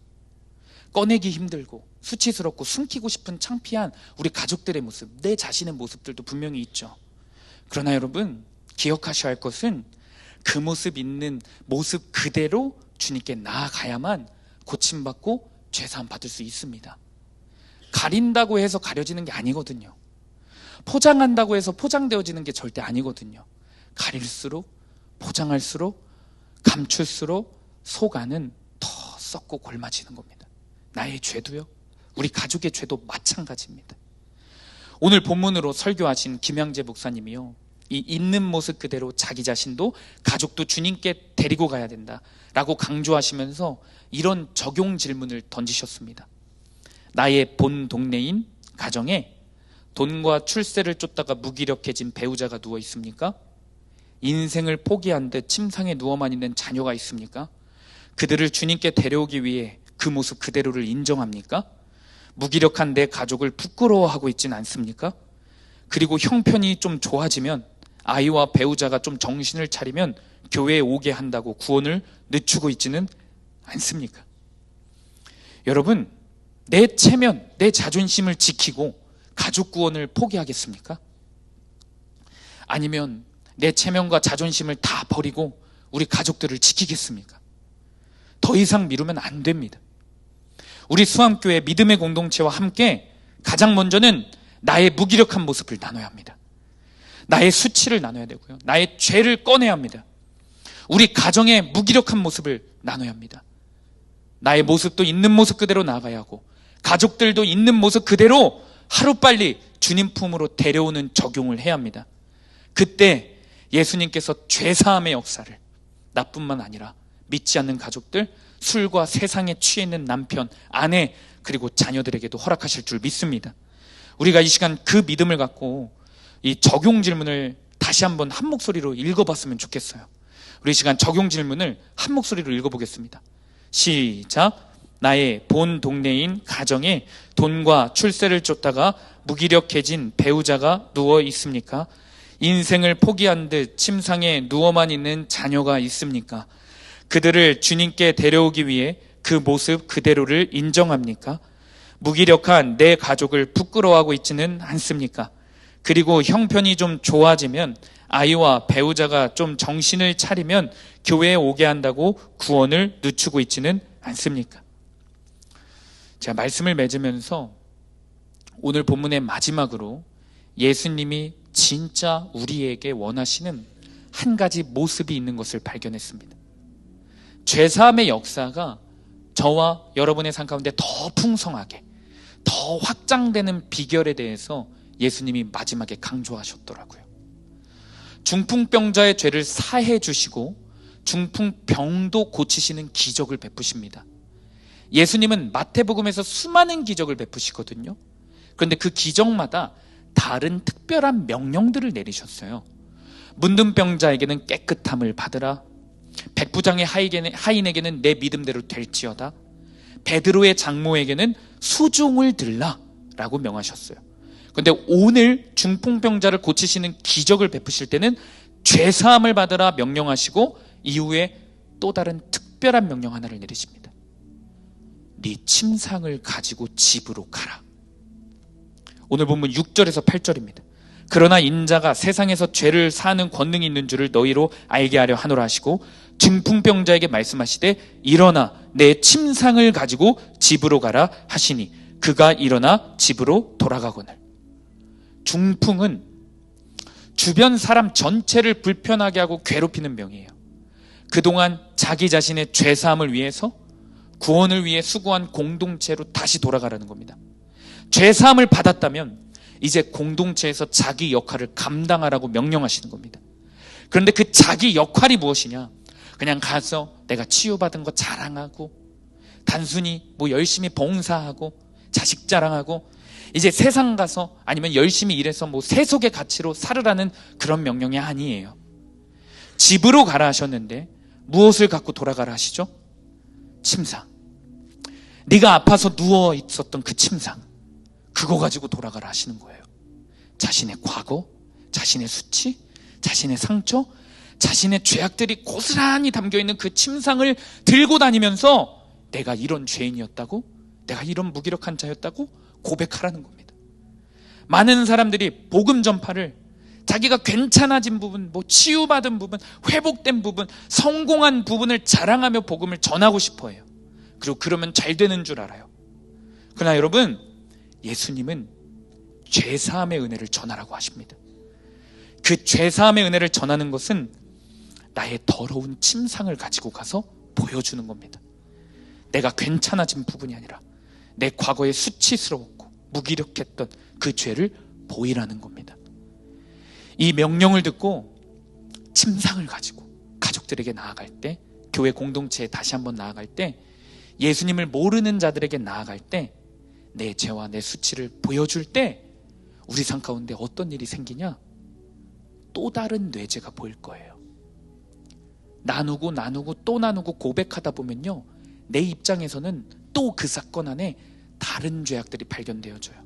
꺼내기 힘들고 수치스럽고 숨기고 싶은 창피한 우리 가족들의 모습, 내 자신의 모습들도 분명히 있죠. 그러나 여러분, 기억하셔야 할 것은 그 모습 있는 모습 그대로 주님께 나아가야만 고침받고 죄사함 받을 수 있습니다. 가린다고 해서 가려지는 게 아니거든요. 포장한다고 해서 포장되어지는 게 절대 아니거든요. 가릴수록, 포장할수록, 감출수록 속 안은 더 썩고 골마지는 겁니다. 나의 죄도요, 우리 가족의 죄도 마찬가지입니다. 오늘 본문으로 설교하신 김양재 목사님이요, 이 있는 모습 그대로 자기 자신도 가족도 주님께 데리고 가야 된다라고 강조하시면서 이런 적용 질문을 던지셨습니다. 나의 본 동네인 가정에 돈과 출세를 쫓다가 무기력해진 배우자가 누워 있습니까? 인생을 포기한 듯 침상에 누워만 있는 자녀가 있습니까? 그들을 주님께 데려오기 위해 그 모습 그대로를 인정합니까? 무기력한 내 가족을 부끄러워하고 있진 않습니까? 그리고 형편이 좀 좋아지면, 아이와 배우자가 좀 정신을 차리면 교회에 오게 한다고 구원을 늦추고 있지는 않습니까? 여러분, 내 체면, 내 자존심을 지키고 가족 구원을 포기하겠습니까? 아니면 내 체면과 자존심을 다 버리고 우리 가족들을 지키겠습니까? 더 이상 미루면 안 됩니다. 우리 수암교회 믿음의 공동체와 함께 가장 먼저는 나의 무기력한 모습을 나눠야 합니다. 나의 수치를 나눠야 되고요. 나의 죄를 꺼내야 합니다. 우리 가정의 무기력한 모습을 나눠야 합니다. 나의 모습도 있는 모습 그대로 나가야 하고, 가족들도 있는 모습 그대로 하루빨리 주님 품으로 데려오는 적용을 해야 합니다. 그때 예수님께서 죄사함의 역사를 나뿐만 아니라 믿지 않는 가족들, 술과 세상에 취해 있는 남편, 아내, 그리고 자녀들에게도 허락하실 줄 믿습니다. 우리가 이 시간 그 믿음을 갖고 이 적용 질문을 다시 한번 한 목소리로 읽어봤으면 좋겠어요. 우리 이 시간 적용 질문을 한 목소리로 읽어보겠습니다. 시작. 나의 본 동네인 가정에 돈과 출세를 쫓다가 무기력해진 배우자가 누워 있습니까? 인생을 포기한 듯 침상에 누워만 있는 자녀가 있습니까? 그들을 주님께 데려오기 위해 그 모습 그대로를 인정합니까? 무기력한 내 가족을 부끄러워하고 있지는 않습니까? 그리고 형편이 좀 좋아지면, 아이와 배우자가 좀 정신을 차리면 교회에 오게 한다고 구원을 늦추고 있지는 않습니까? 제가 말씀을 맺으면서 오늘 본문의 마지막으로 예수님이 진짜 우리에게 원하시는 한 가지 모습이 있는 것을 발견했습니다. 죄사함의 역사가 저와 여러분의 삶 가운데 더 풍성하게, 더 확장되는 비결에 대해서 예수님이 마지막에 강조하셨더라고요. 중풍병자의 죄를 사해 주시고 중풍병도 고치시는 기적을 베푸십니다. 예수님은 마태복음에서 수많은 기적을 베푸시거든요. 그런데 그 기적마다 다른 특별한 명령들을 내리셨어요. 문둥병자에게는 깨끗함을 받으라. 백부장의 하인에게는 내 믿음대로 될지어다. 베드로의 장모에게는 수종을 들라 라고 명하셨어요. 그런데 오늘 중풍병자를 고치시는 기적을 베푸실 때는 죄사함을 받으라 명령하시고 이후에 또 다른 특별한 명령 하나를 내리십니다. 네 침상을 가지고 집으로 가라. 오늘 본문 6절에서 8절입니다. 그러나 인자가 세상에서 죄를 사하는 권능이 있는 줄을 너희로 알게 하려 하노라 하시고 중풍병자에게 말씀하시되 일어나 내 침상을 가지고 집으로 가라 하시니 그가 일어나 집으로 돌아가거늘. 중풍은 주변 사람 전체를 불편하게 하고 괴롭히는 병이에요. 그동안 자기 자신의 죄사함을 위해서, 구원을 위해 수고한 공동체로 다시 돌아가라는 겁니다. 죄사함을 받았다면 이제 공동체에서 자기 역할을 감당하라고 명령하시는 겁니다. 그런데 그 자기 역할이 무엇이냐? 그냥 가서 내가 치유받은 거 자랑하고, 단순히 열심히 봉사하고 자식 자랑하고, 이제 세상 가서 아니면 열심히 일해서 세속의 가치로 살으라는 그런 명령이 아니에요. 집으로 가라 하셨는데 무엇을 갖고 돌아가라 하시죠? 침상. 네가 아파서 누워 있었던 그 침상, 그거 가지고 돌아가라 하시는 거예요. 자신의 과거, 자신의 수치, 자신의 상처, 자신의 죄악들이 고스란히 담겨있는 그 침상을 들고 다니면서 내가 이런 죄인이었다고, 내가 이런 무기력한 자였다고 고백하라는 겁니다. 많은 사람들이 복음 전파를 자기가 괜찮아진 부분, 치유받은 부분, 회복된 부분, 성공한 부분을 자랑하며 복음을 전하고 싶어 해요. 그리고 그러면 잘 되는 줄 알아요. 그러나 여러분, 예수님은 죄사함의 은혜를 전하라고 하십니다. 그 죄사함의 은혜를 전하는 것은 나의 더러운 침상을 가지고 가서 보여주는 겁니다. 내가 괜찮아진 부분이 아니라 내 과거에 수치스러웠고 무기력했던 그 죄를 보이라는 겁니다. 이 명령을 듣고 침상을 가지고 가족들에게 나아갈 때, 교회 공동체에 다시 한번 나아갈 때, 예수님을 모르는 자들에게 나아갈 때 내 죄와 내 수치를 보여줄 때 우리 삶 가운데 어떤 일이 생기냐? 또 다른 뇌죄가 보일 거예요. 나누고 또 나누고 고백하다 보면요, 내 입장에서는 또 그 사건 안에 다른 죄악들이 발견되어져요.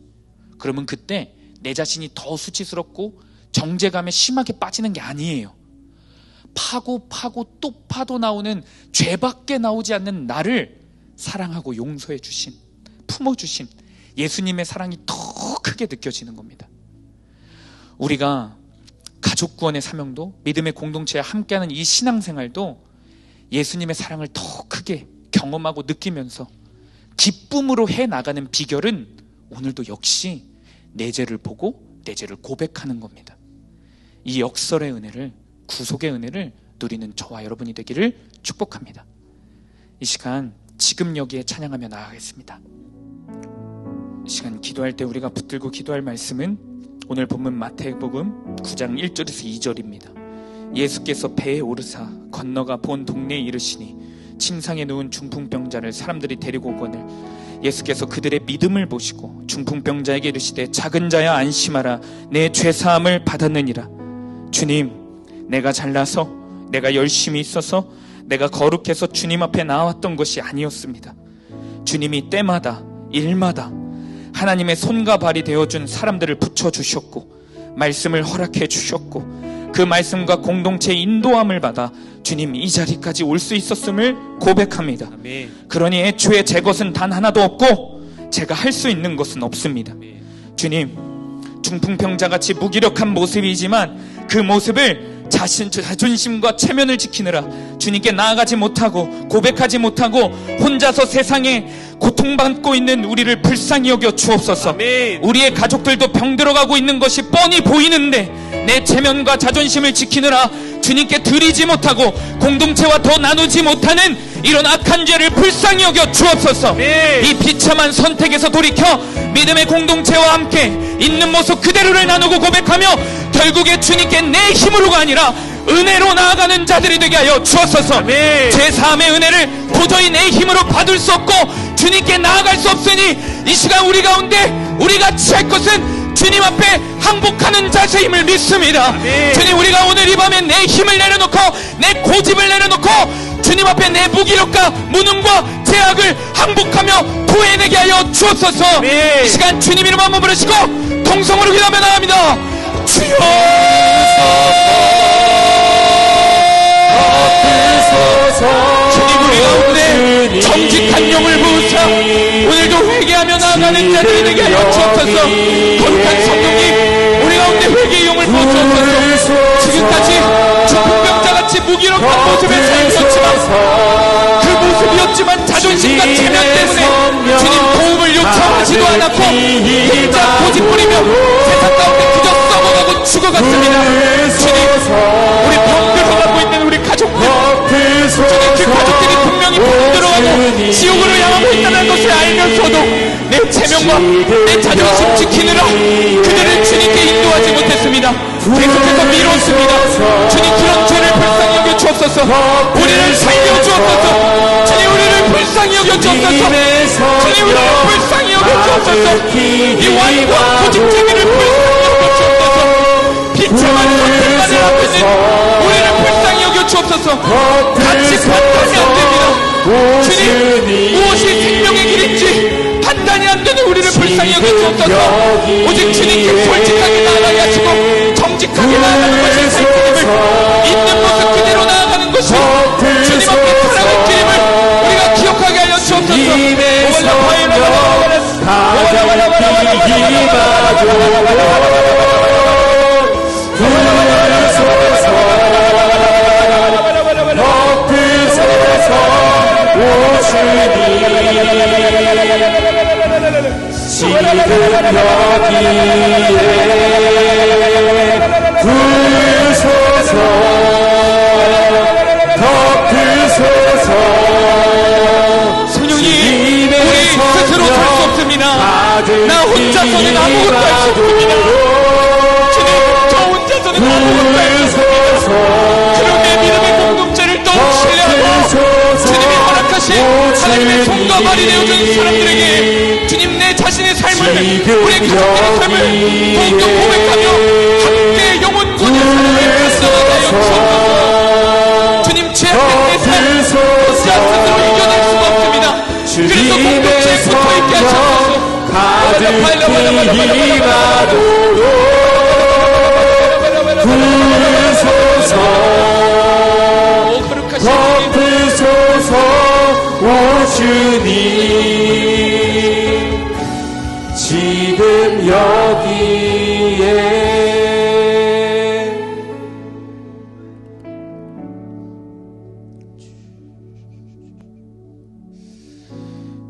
그러면 그때 내 자신이 더 수치스럽고 정죄감에 심하게 빠지는 게 아니에요. 파고 또 파도 나오는 죄밖에 나오지 않는 나를 사랑하고 용서해 주신, 품어주신 예수님의 사랑이 더 크게 느껴지는 겁니다. 우리가 가족 구원의 사명도, 믿음의 공동체와 함께하는 이 신앙생활도 예수님의 사랑을 더 크게 경험하고 느끼면서 기쁨으로 해나가는 비결은 오늘도 역시 내 죄를 보고 내 죄를 고백하는 겁니다. 이 역설의 은혜를, 구속의 은혜를 누리는 저와 여러분이 되기를 축복합니다. 이 시간 지금 여기에 찬양하며 나아가겠습니다. 이 시간 기도할 때 우리가 붙들고 기도할 말씀은 오늘 본문 마태복음 9장 1절에서 2절입니다. 예수께서 배에 오르사 건너가 본 동네에 이르시니 침상에 누운 중풍병자를 사람들이 데리고 오거늘 예수께서 그들의 믿음을 보시고 중풍병자에게 이르시되 작은 자야 안심하라 내 죄사함을 받았느니라. 주님, 내가 잘나서, 내가 열심히 있어서, 내가 거룩해서 주님 앞에 나왔던 것이 아니었습니다. 주님이 때마다 일마다 하나님의 손과 발이 되어준 사람들을 붙여주셨고 말씀을 허락해 주셨고 그 말씀과 공동체의 인도함을 받아 주님 이 자리까지 올 수 있었음을 고백합니다. 아멘. 그러니 애초에 제 것은 단 하나도 없고 제가 할 수 있는 것은 없습니다. 아멘. 주님, 중풍병자같이 무기력한 모습이지만 그 모습을 자존심과 체면을 지키느라 주님께 나아가지 못하고 고백하지 못하고 혼자서 세상에 고통받고 있는 우리를 불쌍히 여겨 주옵소서. 아멘. 우리의 가족들도 병들어가고 있는 것이 뻔히 보이는데 내 체면과 자존심을 지키느라 주님께 드리지 못하고 공동체와 더 나누지 못하는 이런 악한 죄를 불쌍히 여겨 주옵소서. 아멘. 이 비참한 선택에서 돌이켜 믿음의 공동체와 함께 있는 모습 그대로를 나누고 고백하며 결국에 주님께 내 힘으로가 아니라 은혜로 나아가는 자들이 되게 하여 주옵소서. 아멘. 제3의 은혜를 도저히 내 힘으로 받을 수 없고 주님께 나아갈 수 없으니 이 시간 우리 가운데 우리가 취할 것은 주님 앞에 항복하는 자세임을 믿습니다. 아멘. 주님, 우리가 오늘 이 밤에 내 힘을 내려놓고 내 고집을 내려놓고 주님 앞에 내 무기력과 무능과 제약을 항복하며 토해내게 하여 주옵소서. 아멘. 이 시간 주님 이름 한번 부르시고 동성으로 기도하며 나갑니다. 주여 주님, 우리 가운데 정직한 영을 부으사 오늘도 회개하며 나아가는 자들이 되게 하여 주옵소서. 거룩한 성령님, 우리 가운데 회개의 영을 부어주옵소서. 지금까지 중풍병자같이 무기력한 모습에 살았지만 그 모습이었지만 자존심과 체면 때문에 주님 도움을 요청하지도 않았고 혼자 고집 부리며 세상 가운데 그저 썩어가고 죽어갔습니다. 주님, 우리 병들어가고 있는 우리 가족들, 주님, 그 가족들이 분명히 병들어가고 지옥으로 향하고 있다는 것을 알면서도 내 체면과 내 자존심 지키느라 그들을 주님께 인도하지 못했습니다. 계속해서 미뤘습니다. 주님, 그런 죄를 불쌍히 여겨 주옵소서. 우리를 살려주옵소서. 주님, 우리를 불쌍히 여겨 주옵소서. 주님, 우리를 불쌍히 여겨 주옵소서. 이 완고한 고집쟁이를 불쌍히 여겨 주옵소서. 비참한 선택만을 하고 있는 우리를 불쌍히 여겨 주옵소서. 같이 판단이 안 됩니다. 주님, 무엇이 생명의 길인지 판단이 안 되는 우리를 불쌍히 여겨 주옵소서. 오직 주님께 솔직하게 나아가게 하시고 정직하게 나아가는 것이 살길임을, 있는 모습 그대로 나아가는 것이 주님 앞에 살아갈 길임을 우리가 기억하게 하여 주옵소서. 나 혼자서는 아무것도 할 수 없습니다. 주님, 저 혼자서는 아무것도 할 수 없습니다. 그런 내 믿음의 공동체를 또 신뢰하고 주님이 허락하신 하나님의 손과 발이 되어준 사람들에게 주님 내 자신의 우리의 가족들의 삶을 더욱더 고백하며 함께 영혼권의 사랑을 감당하게 하옵소서. 주님 죄악된 내 삶 혼자 스스로 이겨낼 수가 없습니다. 그래서 공동체에 붙어있게 하셔서 가득히 임하도록 부으소서. 덮으소서 오 주님 지금 여기에.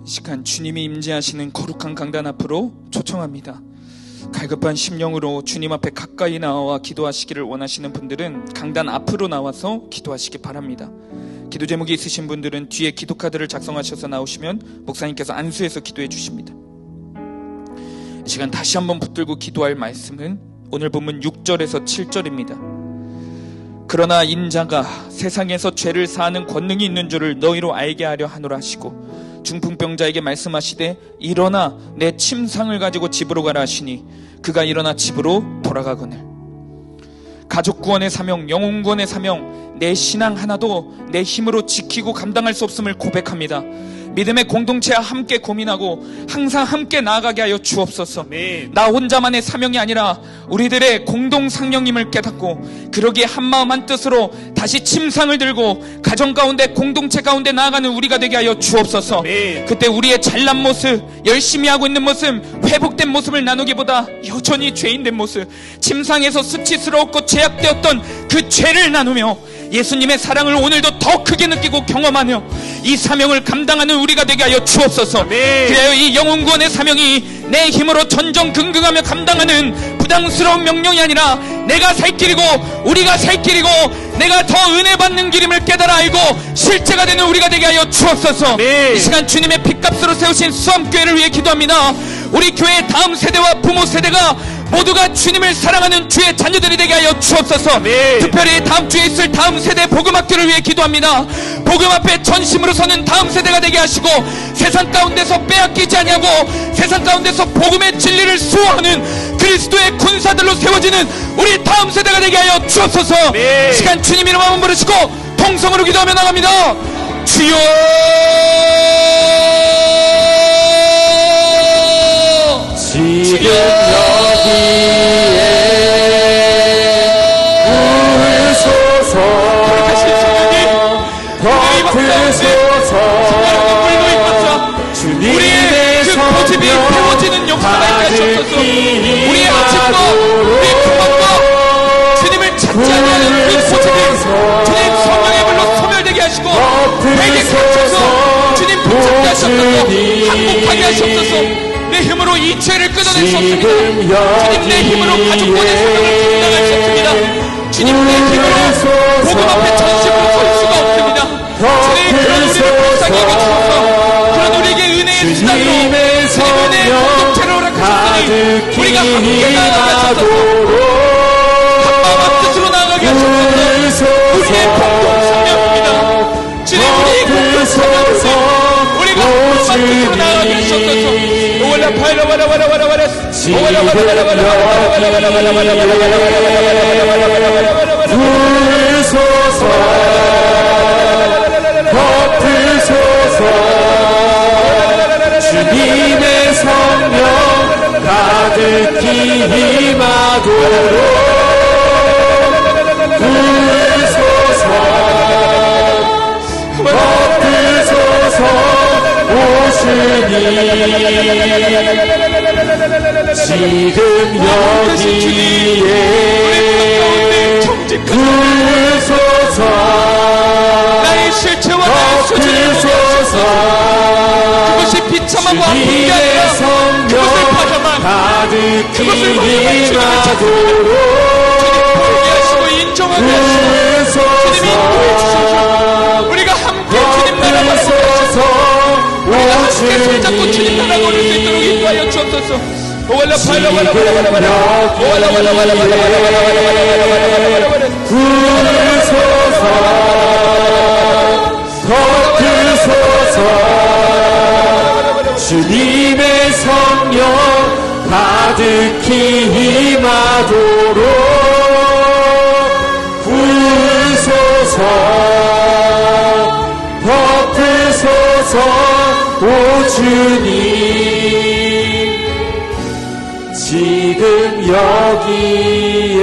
이 시간 주님이 임재하시는 거룩한 강단 앞으로 초청합니다. 갈급한 심령으로 주님 앞에 가까이 나와 기도하시기를 원하시는 분들은 강단 앞으로 나와서 기도하시기 바랍니다. 기도 제목이 있으신 분들은 뒤에 기도카드를 작성하셔서 나오시면 목사님께서 안수해서 기도해 주십니다. 이 시간 다시 한번 붙들고 기도할 말씀은 오늘 본문 6절에서 7절입니다. 그러나 인자가 세상에서 죄를 사하는 권능이 있는 줄을 너희로 알게 하려 하노라 하시고 중풍병자에게 말씀하시되 일어나 내 침상을 가지고 집으로 가라 하시니 그가 일어나 집으로 돌아가거늘. 가족 구원의 사명, 영혼 구원의 사명, 내 신앙 하나도 내 힘으로 지키고 감당할 수 없음을 고백합니다. 믿음의 공동체와 함께 고민하고 항상 함께 나아가게 하여 주옵소서. 나 혼자만의 사명이 아니라 우리들의 공동 상명임을 깨닫고 그러기에 한마음 한뜻으로 다시 침상을 들고 가정 가운데 공동체 가운데 나아가는 우리가 되게 하여 주옵소서. 그때 우리의 잘난 모습, 열심히 하고 있는 모습, 회복된 모습을 나누기보다 여전히 죄인된 모습, 침상에서 수치스러웠고 죄악되었던 그 죄를 나누며 예수님의 사랑을 오늘도 더 크게 느끼고 경험하며 이 사명을 감당하는 우리가 되게 하여 주옵소서. 그래야 이 영혼 구원의 사명이 내 힘으로 전전긍긍하며 감당하는 부담스러운 명령이 아니라 내가 살 길이고 우리가 살 길이고 내가 더 은혜 받는 길임을 깨달아 알고 실제가 되는 우리가 되게 하여 주옵소서. 이 시간 주님의 핏값으로 세우신 수암교회를 위해 기도합니다. 우리 교회의 다음 세대와 부모 세대가 모두가 주님을 사랑하는 주의 자녀들이 되게 하여 주옵소서. 특별히 다음 주에 있을 다음 세대 복음학교를 위해 기도합니다. 복음 앞에 전심으로 서는 다음 세대가 되게 하시고 세상 가운데서 빼앗기지 아니하고 세상 가운데서 복음의 진리를 수호하는 그리스도의 군사들로 세워지는 우리 다음 세대가 되게 하여 주옵소서. 시간 주님 이름 한번 부르시고 통성으로 기도하며 나갑니다. 주여 지금 여기에 부으소서. 덮으소서. 우리의 그 고집이 배워지는 역사가 있게 하시옵소서. 우리의 아침과 우리의 금방과 주님을 찾지 아니하는 그 고집이 주님 성령의 불로 소멸되게 하시고 내게 갇혀서 주님 붙잡게 하시옵소서. 항복하게 하시옵소서. 내 힘으로 이 죄를 끊어낼 수 없습니다. 주님 내 힘으로 가족권의 사명을 감당할 수 없습니다. 주님 내 힘으로 복음 앞에 전심으로 설 수가 없습니다. 주님 그런 우리를 불쌍히 여겨주셔서 그런 우리에게 은혜의 수단으로 주님 은혜의 공동체를 허락하셨으니 우리가 함께 나아가게 하셨소서. 한마음 한뜻으로 나아가게 하셨소서. 우리의 공동 사명입니다. 주님 우리의 공동 사명으로 우리가 한마음 한뜻으로 나아가게 하셨소서. 부으소서. 덮으소서. 주님의 성령 가득히 임하도록 부으소서. 덮으소서. 오 주님 지금 여기에 부으소서. 나의 실체와 나의 소질을 덮으소서. 그것이 비참하고 아픈 게 아니라 그것을 받아만 가득히 그것을 임하도록 주님 보게 하시고 인정하게 하시고 주님 인도해 주셔서 우리가 함께 주님 나라 바라보셔서 우리가 함께 손잡고 주님 나라 걸을 수 있도록 인도하여 주옵소서. 부으소서. 덮으소서. 주님의 성령 가득히 임하도록 부으소서 덮으소서 오 주님 지금 여기에